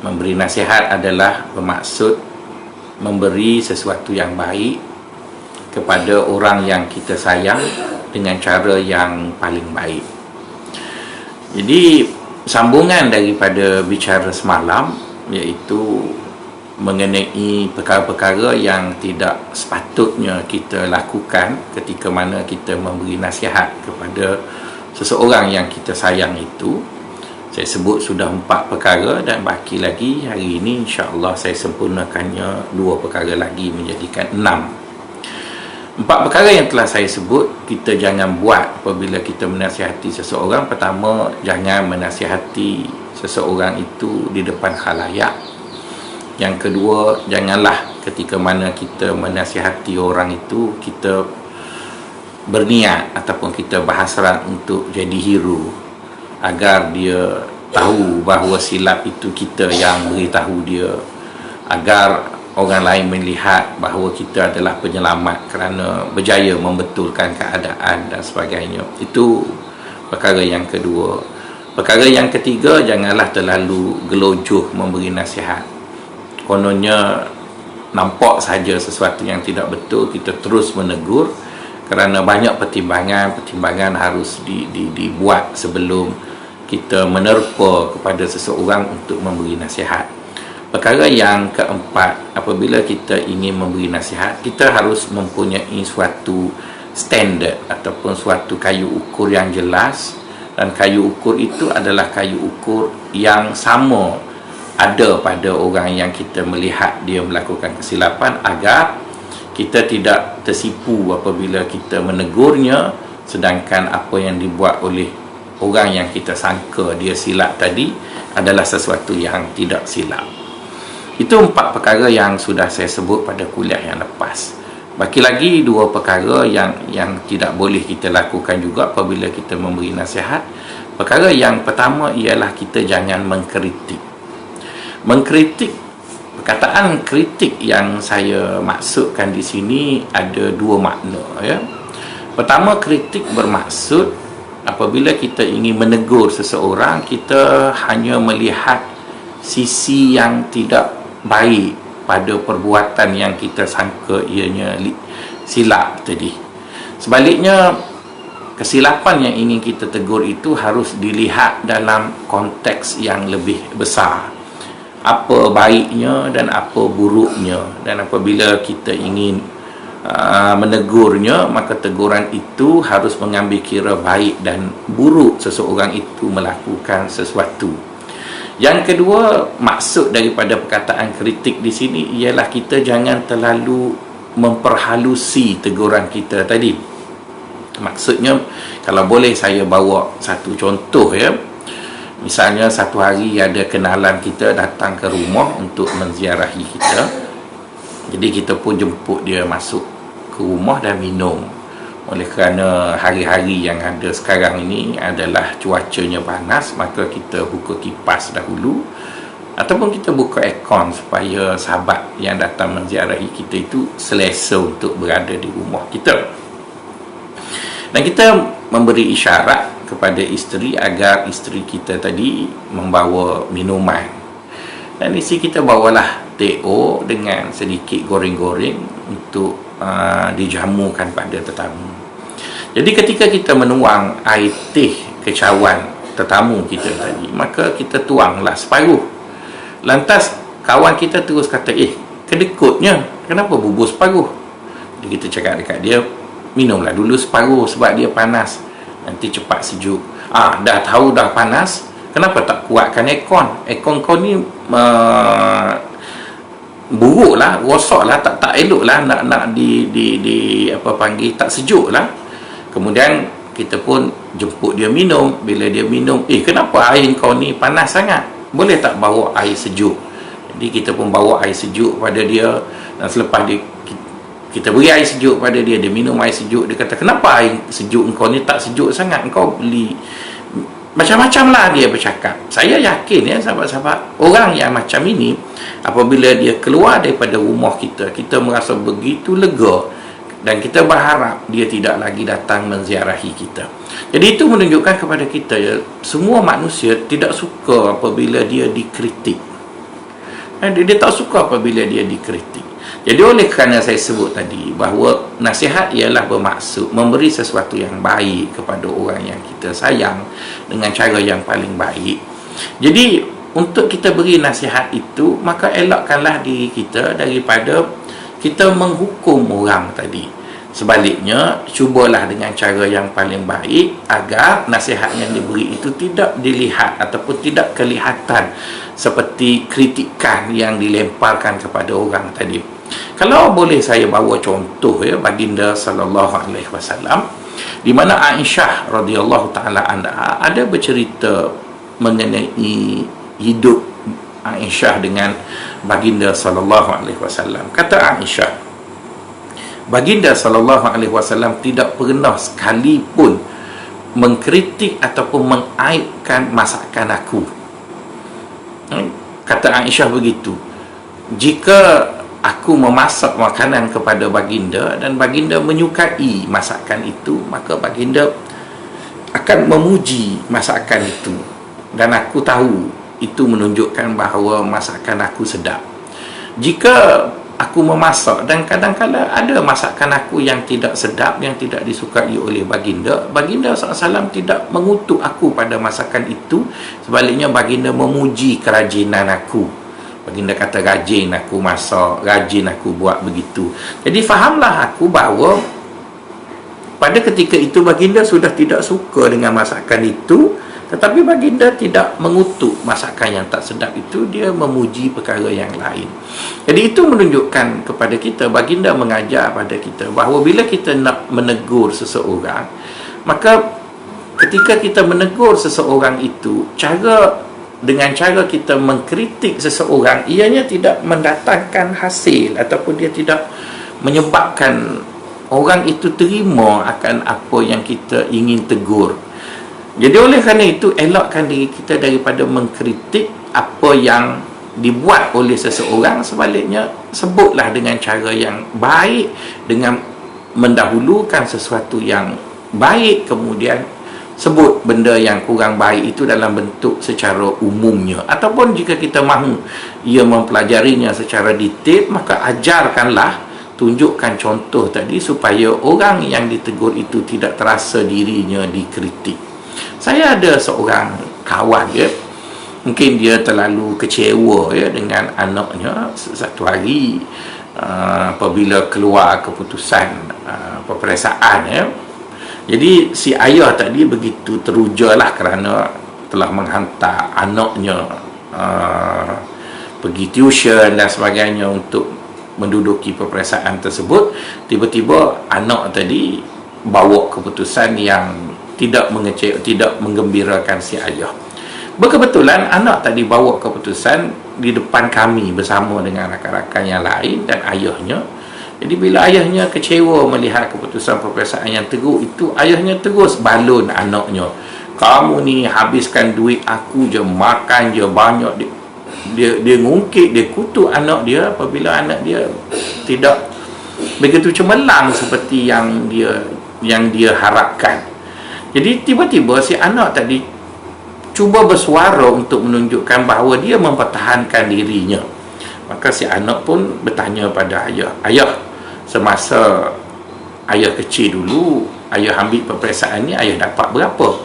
Memberi nasihat adalah bermaksud memberi sesuatu yang baik kepada orang yang kita sayang dengan cara yang paling baik. Jadi sambungan daripada bicara semalam, iaitu mengenai perkara-perkara yang tidak sepatutnya kita lakukan ketika mana kita memberi nasihat kepada seseorang yang kita sayang itu. Saya sebut sudah 4 perkara dan baki lagi. Hari ini insya-Allah saya sempurnakannya 2 perkara lagi menjadikan 6. 4 perkara yang telah saya sebut kita jangan buat apabila kita menasihati seseorang. Pertama, jangan menasihati seseorang itu di depan khalayak. Yang kedua, janganlah ketika mana kita menasihati orang itu kita berniat ataupun kita berhasrat untuk jadi hero, agar dia tahu bahawa silap itu kita yang beritahu dia, agar orang lain melihat bahawa kita adalah penyelamat kerana berjaya membetulkan keadaan dan sebagainya. Itu perkara yang kedua. Perkara yang ketiga, janganlah terlalu gelojoh memberi nasihat. Kononnya nampak saja sesuatu yang tidak betul, kita terus menegur, kerana banyak pertimbangan harus dibuat sebelum kita menerpa kepada seseorang untuk memberi nasihat. Perkara yang keempat, apabila kita ingin memberi nasihat, kita harus mempunyai suatu standard ataupun suatu kayu ukur yang jelas, dan kayu ukur itu adalah kayu ukur yang sama ada pada orang yang kita melihat dia melakukan kesilapan, agar kita tidak tersipu apabila kita menegurnya, sedangkan apa yang dibuat oleh orang yang kita sangka dia silap tadi adalah sesuatu yang tidak silap. Itu 4 perkara yang sudah saya sebut pada kuliah yang lepas. Baki lagi 2 perkara yang tidak boleh kita lakukan juga apabila kita memberi nasihat. Perkara yang pertama ialah kita jangan mengkritik. Mengkritik, perkataan kritik yang saya maksudkan di sini ada 2 makna, ya. Pertama, kritik bermaksud apabila kita ingin menegur seseorang, kita hanya melihat sisi yang tidak baik pada perbuatan yang kita sangka ianya silap tadi. Sebaliknya, kesilapan yang ingin kita tegur itu harus dilihat dalam konteks yang lebih besar. Apa baiknya dan apa buruknya, dan apabila kita ingin menegurnya, maka teguran itu harus mengambil kira baik dan buruk seseorang itu melakukan sesuatu. Yang kedua, maksud daripada perkataan kritik di sini ialah kita jangan terlalu memperhalusi teguran kita tadi. Maksudnya, kalau boleh saya bawa satu contoh, ya. Misalnya satu hari ada kenalan kita datang ke rumah untuk menziarahi kita. Jadi kita pun jemput dia masuk ke rumah dan minum. Oleh kerana hari-hari yang ada sekarang ini adalah cuacanya panas, maka kita buka kipas dahulu ataupun kita buka aircon supaya sahabat yang datang menziarahi kita itu selesa untuk berada di rumah kita. Dan kita memberi isyarat kepada isteri agar isteri kita tadi membawa minuman. Dan di sini kita bawalah teh-o dengan sedikit goreng-goreng untuk dijamukan pada tetamu. Jadi ketika kita menuang air teh ke cawan tetamu kita tadi, maka kita tuanglah separuh. Lantas kawan kita terus kata, kedekutnya, kenapa bubur separuh? Jadi kita cakap dekat dia, minumlah dulu separuh sebab dia panas, nanti cepat sejuk. Dah tahu dah panas, kenapa tak kuatkan aircon? Aircon kau ni buruk lah, rosak lah, tak elok lah, nak di apa panggil, tak sejuk lah. Kemudian kita pun jemput dia minum. Bila dia minum, kenapa air kau ni panas sangat? Boleh tak bawa air sejuk? Jadi kita pun bawa air sejuk pada dia. Dan selepas kita beri air sejuk pada dia, dia minum air sejuk. Dia kata, kenapa air sejuk kau ni tak sejuk sangat? Kau beli macam-macam lah dia bercakap. Saya yakin, ya sahabat-sahabat, orang yang macam ini apabila dia keluar daripada rumah kita, kita merasa begitu lega. Dan kita berharap dia tidak lagi datang menziarahi kita. Jadi itu menunjukkan kepada kita, ya, semua manusia tidak suka apabila dia dikritik. Dia tak suka apabila dia dikritik. Jadi oleh kerana saya sebut tadi bahawa nasihat ialah bermaksud memberi sesuatu yang baik kepada orang yang kita sayang dengan cara yang paling baik. Jadi untuk kita beri nasihat itu, maka elakkanlah diri kita daripada kita menghukum orang tadi. Sebaliknya, cubalah dengan cara yang paling baik agar nasihat yang diberi itu tidak dilihat ataupun tidak kelihatan seperti kritikan yang dilemparkan kepada orang tadi. Kalau boleh saya bawa contoh ya, baginda sallallahu alaihi wasallam, di mana Aisyah radhiyallahu taala anha ada bercerita mengenai hidup Aisyah dengan baginda sallallahu alaihi wasallam. Kata Aisyah, baginda sallallahu alaihi wasallam tidak pernah sekalipun mengkritik ataupun mengaibkan masakan aku. Kata Aisyah begitu. Jika aku memasak makanan kepada baginda dan baginda menyukai masakan itu, maka baginda akan memuji masakan itu, dan aku tahu itu menunjukkan bahawa masakan aku sedap. Jika aku memasak dan kadang-kadang ada masakan aku yang tidak sedap, yang tidak disukai oleh baginda, baginda SAW tidak mengutuk aku pada masakan itu. Sebaliknya baginda memuji kerajinan aku. Baginda kata, rajin aku masak, rajin aku buat begitu. Jadi fahamlah aku bahawa pada ketika itu baginda sudah tidak suka dengan masakan itu, tetapi baginda tidak mengutuk masakan yang tak sedap itu, dia memuji perkara yang lain. Jadi itu menunjukkan kepada kita, baginda mengajar pada kita bahawa bila kita nak menegur seseorang, maka ketika kita menegur seseorang itu, dengan cara kita mengkritik seseorang, ianya tidak mendatangkan hasil ataupun dia tidak menyebabkan orang itu terima akan apa yang kita ingin tegur. Jadi oleh kerana itu, elakkan diri kita daripada mengkritik apa yang dibuat oleh seseorang. Sebaliknya, sebutlah dengan cara yang baik, dengan mendahulukan sesuatu yang baik, kemudian sebut benda yang kurang baik itu dalam bentuk secara umumnya. Ataupun jika kita mahu ia mempelajarinya secara detail, maka ajarkanlah, tunjukkan contoh tadi supaya orang yang ditegur itu tidak terasa dirinya dikritik. Saya ada seorang kawan ya, mungkin dia terlalu kecewa ya dengan anaknya. Satu hari apabila keluar keputusan peperiksaan ya, jadi si ayah tadi begitu terujalah kerana telah menghantar anaknya pergi tuition dan sebagainya untuk menduduki peperiksaan tersebut. Tiba-tiba anak tadi bawa keputusan yang tidak menggembirakan si ayah. Berkebetulan anak tadi bawa keputusan di depan kami bersama dengan rakan-rakan yang lain dan ayahnya. Jadi bila ayahnya kecewa melihat keputusan peperiksaan yang teruk itu, ayahnya terus balun anaknya. Kamu ni habiskan duit aku je, makan je banyak. Dia ngungkit, dia kutuk anak dia apabila anak dia tidak begitu cemerlang seperti yang dia harapkan. Jadi tiba-tiba si anak tadi cuba bersuara untuk menunjukkan bahawa dia mempertahankan dirinya. Maka si anak pun bertanya pada ayah, ayah, semasa ayah kecil dulu, ayah ambil peperiksaan ni, ayah dapat berapa?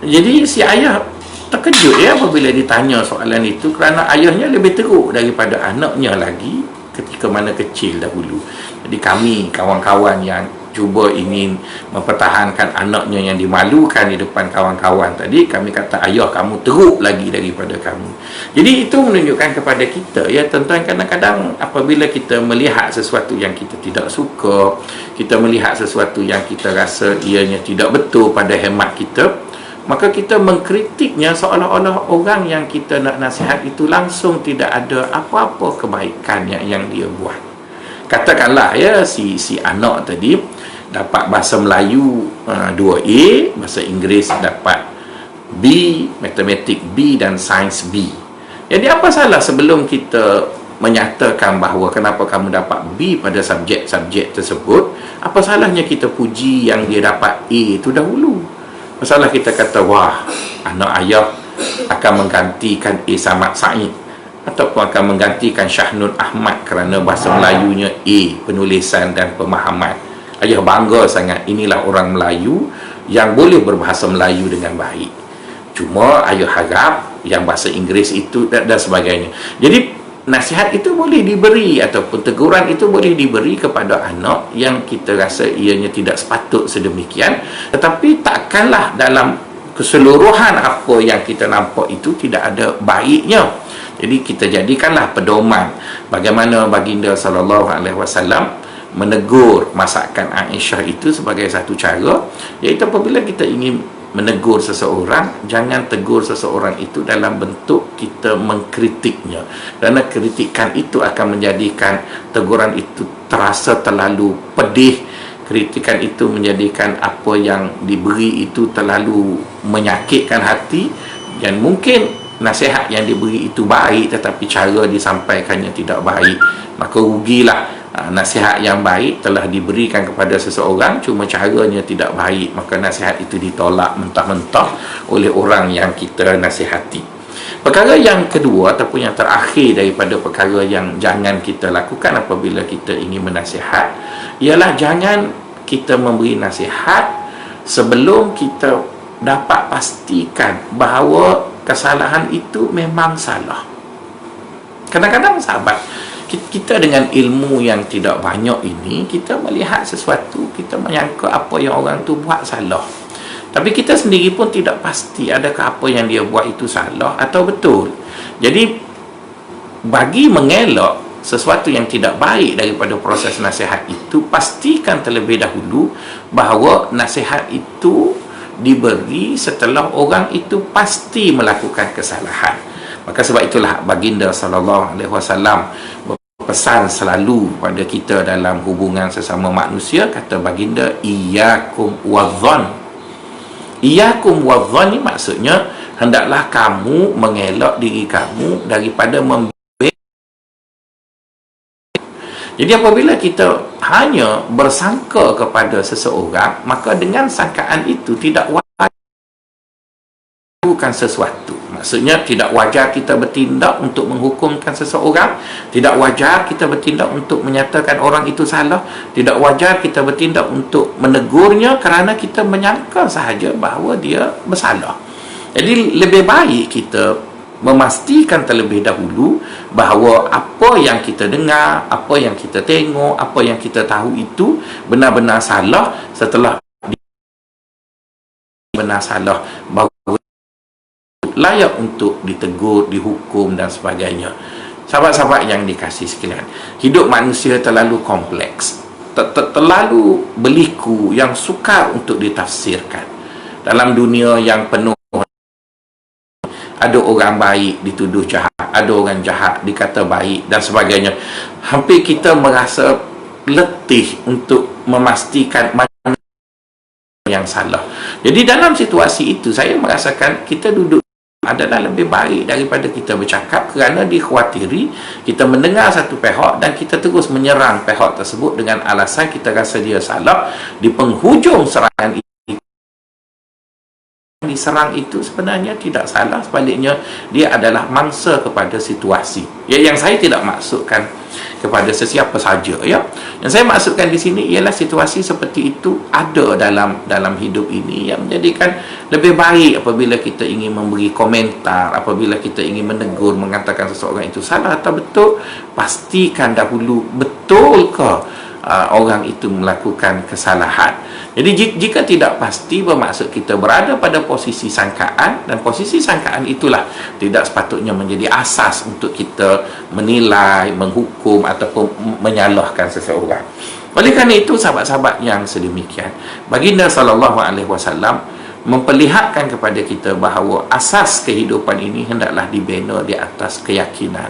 Jadi si ayah terkejut ya apabila ditanya soalan itu, kerana ayahnya lebih teruk daripada anaknya lagi ketika mana kecil dahulu. Jadi kami, kawan-kawan yang cuba ingin mempertahankan anaknya yang dimalukan di depan kawan-kawan tadi, kami kata, ayah kamu teruk lagi daripada kamu. Jadi itu menunjukkan kepada kita ya, tuan-tuan, kadang-kadang apabila kita melihat sesuatu yang kita tidak suka, kita melihat sesuatu yang kita rasa ianya tidak betul pada hemat kita, maka kita mengkritiknya seolah-olah orang yang kita nak nasihat itu langsung tidak ada apa-apa kebaikan yang dia buat. Katakanlah ya, si anak tadi dapat bahasa Melayu 2A, bahasa Inggeris dapat B, matematik B dan sains B. Jadi apa salah sebelum kita menyatakan bahawa kenapa kamu dapat B pada subjek-subjek tersebut, apa salahnya kita puji yang dia dapat A itu dahulu? Masalah kita kata, wah, anak ayah akan menggantikan A Samad Said. ataupun akan menggantikan Shah Nur Ahmad kerana bahasa Melayunya A, penulisan dan pemahaman. Ayah bangga sangat, inilah orang Melayu yang boleh berbahasa Melayu dengan baik. Cuma ayah harap yang bahasa Inggeris itu dan sebagainya. Jadi nasihat itu boleh diberi ataupun teguran itu boleh diberi kepada anak yang kita rasa ianya tidak sepatut sedemikian, tetapi takkanlah dalam keseluruhan apa yang kita nampak itu tidak ada baiknya. Jadi kita jadikanlah pedoman bagaimana baginda SAW menegur masakan Aisyah itu sebagai satu cara, iaitu apabila kita ingin menegur seseorang, jangan tegur seseorang itu dalam bentuk kita mengkritiknya, kerana kritikan itu akan menjadikan teguran itu terasa terlalu pedih. Kritikan itu menjadikan apa yang diberi itu terlalu menyakitkan hati, dan mungkin nasihat yang diberi itu baik tetapi cara disampaikannya tidak baik, maka rugilah. Nasihat yang baik telah diberikan kepada seseorang, cuma caranya tidak baik, maka nasihat itu ditolak mentah-mentah oleh orang yang kita nasihati. Perkara yang kedua ataupun yang terakhir daripada perkara yang jangan kita lakukan apabila kita ingin menasihat, ialah jangan kita memberi nasihat sebelum kita dapat pastikan bahawa kesalahan itu memang salah. Kadang-kadang sahabat, kita dengan ilmu yang tidak banyak ini, kita melihat sesuatu, kita menyangka apa yang orang tu buat salah, tapi kita sendiri pun tidak pasti adakah apa yang dia buat itu salah atau betul. Jadi bagi mengelak sesuatu yang tidak baik daripada proses nasihat itu, pastikan terlebih dahulu bahawa nasihat itu diberi setelah orang itu pasti melakukan kesalahan. Maka sebab itulah baginda SAW berpesan selalu pada kita dalam hubungan sesama manusia. Kata baginda, iyyakum wadh-dhann. Iyyakum wadh-dhann ni maksudnya hendaklah kamu mengelak diri kamu daripada Jadi apabila kita hanya bersangka kepada seseorang, maka dengan sangkaan itu tidak wajar melakukan sesuatu. Maksudnya tidak wajar kita bertindak untuk menghukumkan seseorang, tidak wajar kita bertindak untuk menyatakan orang itu salah, tidak wajar kita bertindak untuk menegurnya kerana kita menyangka sahaja bahawa dia bersalah. Jadi lebih baik kita memastikan terlebih dahulu bahawa apa yang kita dengar, apa yang kita tengok, apa yang kita tahu itu benar-benar salah. Setelah benar salah, bahawa layak untuk ditegur, dihukum dan sebagainya. Sahabat-sahabat yang dikasihi sekalian, hidup manusia terlalu kompleks, terlalu berliku yang sukar untuk ditafsirkan. Dalam dunia yang penuh, ada orang baik dituduh jahat, ada orang jahat dikata baik dan sebagainya. Hampir kita merasa letih untuk memastikan mana yang salah. Jadi dalam situasi itu, saya merasakan kita duduk adalah lebih baik daripada kita bercakap, kerana dikhawatiri kita mendengar satu pihak dan kita terus menyerang pihak tersebut dengan alasan kita rasa dia salah. Di penghujung serangan diserang itu sebenarnya tidak salah, sebaliknya dia adalah mangsa kepada situasi. Yang saya tidak maksudkan kepada sesiapa saja, ya. Yang saya maksudkan di sini ialah situasi seperti itu ada dalam hidup ini, yang menjadikan lebih baik apabila kita ingin memberi komentar, apabila kita ingin menegur, mengatakan seseorang itu salah atau betul, pastikan dahulu betul ke orang itu melakukan kesalahan. Jadi jika tidak pasti, bermaksud kita berada pada posisi sangkaan, dan posisi sangkaan itulah tidak sepatutnya menjadi asas untuk kita menilai, menghukum ataupun menyalahkan seseorang. Oleh kerana itu, sahabat-sahabat yang sedemikian, baginda SAW memperlihatkan kepada kita bahawa asas kehidupan ini hendaklah dibina di atas keyakinan.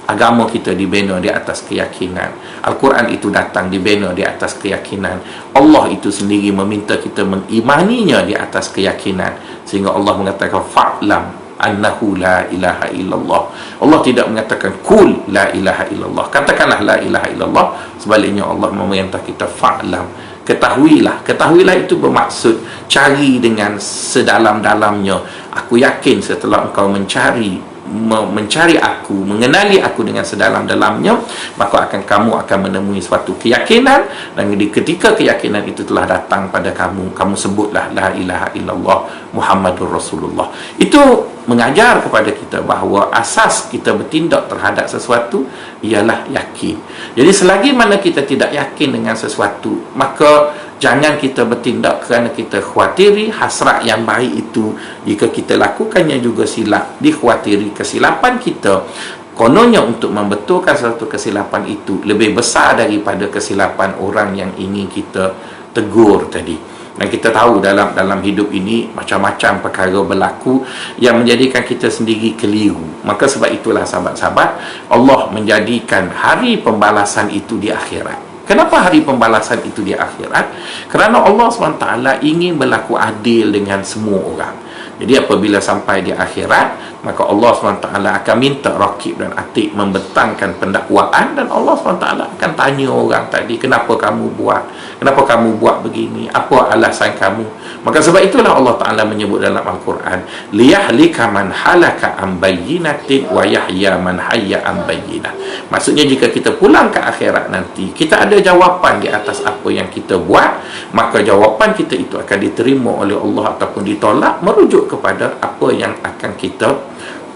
Agama kita dibina di atas keyakinan. Al-Quran itu datang dibina di atas keyakinan. Allah itu sendiri meminta kita mengimaninya di atas keyakinan. Sehingga Allah mengatakan fa'lam annahu la ilaha illallah. Allah tidak mengatakan kul la ilaha illallah, katakanlah la ilaha illallah. Sebaliknya Allah memerintah kita fa'lam, ketahuilah. Ketahuilah itu bermaksud cari dengan sedalam-dalamnya. Aku yakin setelah engkau mencari, mencari aku, mengenali aku dengan sedalam-dalamnya, maka kamu akan menemui suatu keyakinan, dan ketika keyakinan itu telah datang pada kamu, kamu sebutlah la ilaha illallah Muhammadur Rasulullah. Itu mengajar kepada kita bahawa asas kita bertindak terhadap sesuatu ialah yakin. Jadi selagi mana kita tidak yakin dengan sesuatu, maka jangan kita bertindak kerana kita khawatiri hasrat yang baik itu, jika kita lakukannya juga silap, dikhawatiri kesilapan kita. Kononnya untuk membetulkan satu kesilapan itu lebih besar daripada kesilapan orang yang ingin kita tegur tadi. Dan kita tahu dalam hidup ini macam-macam perkara berlaku yang menjadikan kita sendiri keliru. Maka sebab itulah sahabat-sahabat, Allah menjadikan hari pembalasan itu di akhirat. Kenapa hari pembalasan itu di akhirat? Kerana Allah SWT ingin berlaku adil dengan semua orang. Jadi apabila sampai di akhirat, maka Allah SWT akan minta Raqib dan Atid membentangkan pendakwaan, dan Allah SWT akan tanya orang tadi, kenapa kamu buat? Kenapa kamu buat begini? Apa alasan kamu? Maka sebab itulah Allah Ta'ala menyebut dalam Al-Quran, liyahlika man halaka am bayyinatin wa yahya man hayya am bayyinah. Maksudnya jika kita pulang ke akhirat nanti, kita ada jawapan di atas apa yang kita buat, maka jawapan kita itu akan diterima oleh Allah ataupun ditolak merujuk kepada apa yang akan kita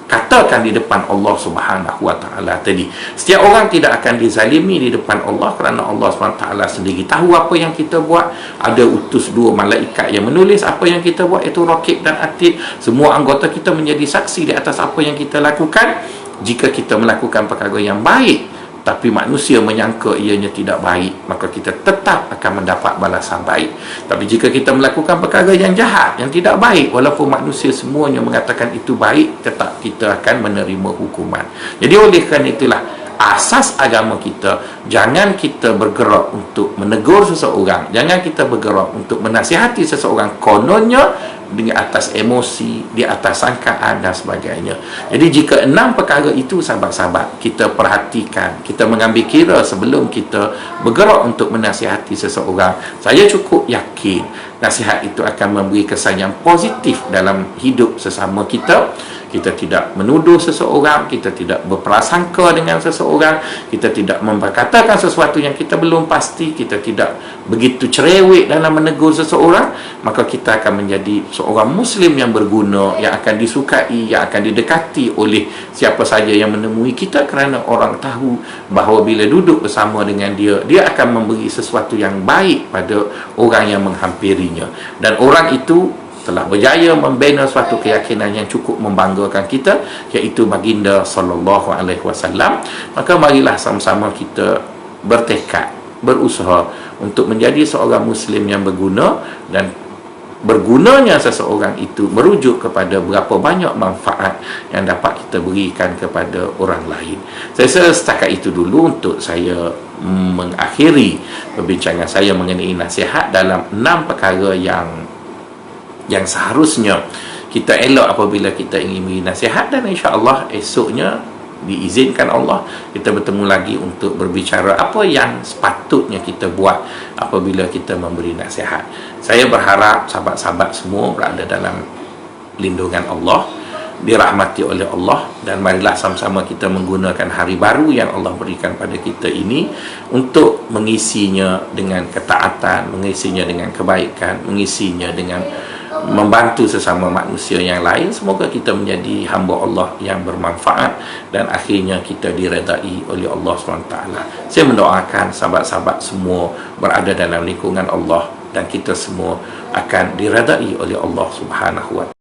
katakan di depan Allah Subhanahu wa Ta'ala tadi. Setiap orang tidak akan dizalimi di depan Allah, kerana Allah Subhanahu wa Ta'ala sendiri tahu apa yang kita buat. Ada utus 2 malaikat yang menulis apa yang kita buat, iaitu Raqib dan Atid. Semua anggota kita menjadi saksi di atas apa yang kita lakukan. Jika kita melakukan perkara yang baik, tapi manusia menyangka ianya tidak baik, maka kita tetap akan mendapat balasan baik. Tapi jika kita melakukan perkara yang jahat, yang tidak baik, walaupun manusia semuanya mengatakan itu baik, tetap kita akan menerima hukuman. Jadi oleh kerana itulah asas agama kita, jangan kita bergerak untuk menegur seseorang, jangan kita bergerak untuk menasihati seseorang kononnya di atas emosi, di atas sangkaan dan sebagainya. Jadi jika 6 perkara itu sahabat-sahabat kita perhatikan, kita mengambil kira sebelum kita bergerak untuk menasihati seseorang, saya cukup yakin nasihat itu akan memberi kesan yang positif dalam hidup sesama kita. Kita tidak menuduh seseorang, kita tidak berprasangka dengan seseorang, kita tidak memperkatakan sesuatu yang kita belum pasti, kita tidak begitu cerewet dalam menegur seseorang, maka kita akan menjadi seorang Muslim yang berguna, yang akan disukai, yang akan didekati oleh siapa saja yang menemui kita, kerana orang tahu bahawa bila duduk bersama dengan dia, dia akan memberi sesuatu yang baik pada orang yang menghampirinya, dan orang itu telah berjaya membina suatu keyakinan yang cukup membanggakan kita, iaitu baginda sallallahu alaihi wasallam. Maka marilah sama-sama kita bertekad, berusaha untuk menjadi seorang Muslim yang berguna, dan bergunanya seseorang itu merujuk kepada berapa banyak manfaat yang dapat kita berikan kepada orang lain. Saya rasa setakat itu dulu untuk saya mengakhiri perbincangan saya mengenai nasihat dalam 6 perkara yang seharusnya kita elok apabila kita ingin beri nasihat, dan insya-Allah esoknya diizinkan Allah kita bertemu lagi untuk berbicara apa yang sepatutnya kita buat apabila kita memberi nasihat. Saya berharap sahabat-sahabat semua berada dalam lindungan Allah, dirahmati oleh Allah, dan marilah sama-sama kita menggunakan hari baru yang Allah berikan pada kita ini untuk mengisinya dengan ketaatan, mengisinya dengan kebaikan, mengisinya dengan membantu sesama manusia yang lain. Semoga kita menjadi hamba Allah yang bermanfaat, dan akhirnya kita diredai oleh Allah SWT. Saya mendoakan sahabat-sahabat semua berada dalam lingkungan Allah, dan kita semua akan diredai oleh Allah Subhanahu wa Ta'ala.